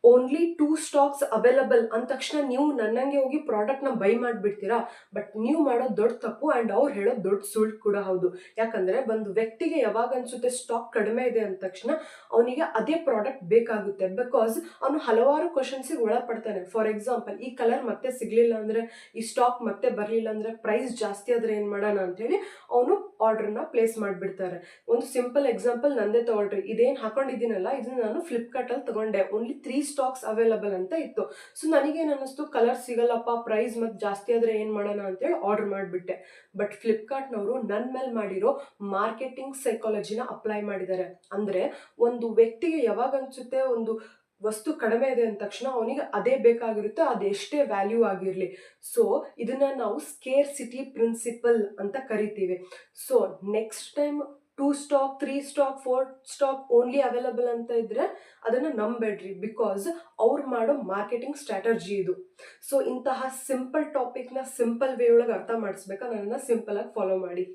Only 2 stocks available ಅಂದ ತಕ್ಷಣ ನೀವು ನನ್ನಂಗೆ ಹೋಗಿ ಪ್ರಾಡಕ್ಟ್ನ ಬೈ ಮಾಡಿಬಿಡ್ತೀರಾ. ಬಟ್ ನೀವು ಮಾಡೋದು ದೊಡ್ಡ ತಪ್ಪು ಆ್ಯಂಡ್ ಅವ್ರು ಹೇಳೋದು ದೊಡ್ಡ ಸುಳ್ಳು ಕೂಡ ಹೌದು. ಯಾಕಂದರೆ ಒಂದು ವ್ಯಕ್ತಿಗೆ ಯಾವಾಗ ಅನಿಸುತ್ತೆ ಸ್ಟಾಕ್ ಕಡಿಮೆ ಇದೆ ಅಂದ ತಕ್ಷಣ ಅವನಿಗೆ ಅದೇ ಪ್ರಾಡಕ್ಟ್ ಬೇಕಾಗುತ್ತೆ. ಬಿಕಾಸ್ ಅವನು ಹಲವಾರು ಕ್ವಶನ್ಸಿಗೆ ಒಳಪಡ್ತಾನೆ. ಫಾರ್ ಎಕ್ಸಾಂಪಲ್, ಈ ಕಲರ್ ಮತ್ತೆ ಸಿಗಲಿಲ್ಲ ಅಂದರೆ, ಈ ಸ್ಟಾಕ್ ಮತ್ತೆ ಬರಲಿಲ್ಲ ಅಂದರೆ, ಪ್ರೈಸ್ ಜಾಸ್ತಿ ಆದರೆ ಏನು ಮಾಡೋಣ ಅಂತೇಳಿ ಅವನು ಆರ್ಡ್ರನ್ನ ಪ್ಲೇಸ್ ಮಾಡಿಬಿಡ್ತಾರೆ. ಒಂದು ಸಿಂಪಲ್ ಎಕ್ಸಾಂಪಲ್ ನಂದೇ ತಗೊಳ್ರಿ. ಇದೇನು ಹಾಕೊಂಡಿದ್ದೀನಲ್ಲ, ಇದನ್ನ ನಾನು ಫ್ಲಿಪ್ಕಾರ್ಟಲ್ಲಿ ತಗೊಂಡೆ. ಓನ್ಲಿ 3 ಸ್ಟಾಕ್ಸ್ ಅವೈಲಬಲ್ ಅಂತ ಇತ್ತು. ಸೊ ನನಗೇನು ಅನ್ನಿಸ್ತು, ಕಲರ್ ಸಿಗಲ್ಲಪ್ಪ, ಪ್ರೈಸ್ ಮತ್ತೆ ಜಾಸ್ತಿ ಆದರೆ ಏನು ಮಾಡೋಣ ಅಂತೇಳಿ ಆರ್ಡರ್ ಮಾಡಿಬಿಟ್ಟೆ. ಬಟ್ ಫ್ಲಿಪ್ಕಾರ್ಟ್ನವರು ನನ್ನ ಮೇಲೆ ಮಾಡಿರೋ ಮಾರ್ಕೆಟಿಂಗ್ ಸೈಕಾಲಜಿನ ಅಪ್ಲೈ ಮಾಡಿದ್ದಾರೆ. ಅಂದರೆ ಒಂದು ವ್ಯಕ್ತಿಗೆ ಯಾವಾಗ ಅನಿಸುತ್ತೆ ಒಂದು ವಸ್ತು ಕಡಿಮೆ ಇದೆ ಅಂದ ತಕ್ಷಣ ಅವನಿಗೆ ಅದೇ ಬೇಕಾಗಿರುತ್ತೆ, ಅದೆಷ್ಟೇ ವ್ಯಾಲ್ಯೂ ಆಗಿರಲಿ. ಸೊ ಇದನ್ನ ನಾವು ಸ್ಕೇರ್ಸಿಟಿ ಪ್ರಿನ್ಸಿಪಲ್ ಅಂತ ಕರಿತೀವಿ. So next time 2 stock, 3 stock, 4 stock only available ಅಂತ ಇದ್ರೆ ಅದನ್ನು ನಂಬೇಡ್ರಿ. ಬಿಕಾಸ್ ಅವ್ರು ಮಾಡೋ ಮಾರ್ಕೆಟಿಂಗ್ ಸ್ಟ್ರಾಟಜಿ ಇದು. ಸೊ ಇಂತಹ ಸಿಂಪಲ್ ಟಾಪಿಕ್ನ ಸಿಂಪಲ್ ವೇ ಒಳಗೆ ಅರ್ಥ ಮಾಡಿಸ್ಬೇಕಾ, ನನ್ನನ್ನು ಸಿಂಪಲ್ ಆಗಿ ಫಾಲೋ ಮಾಡಿ.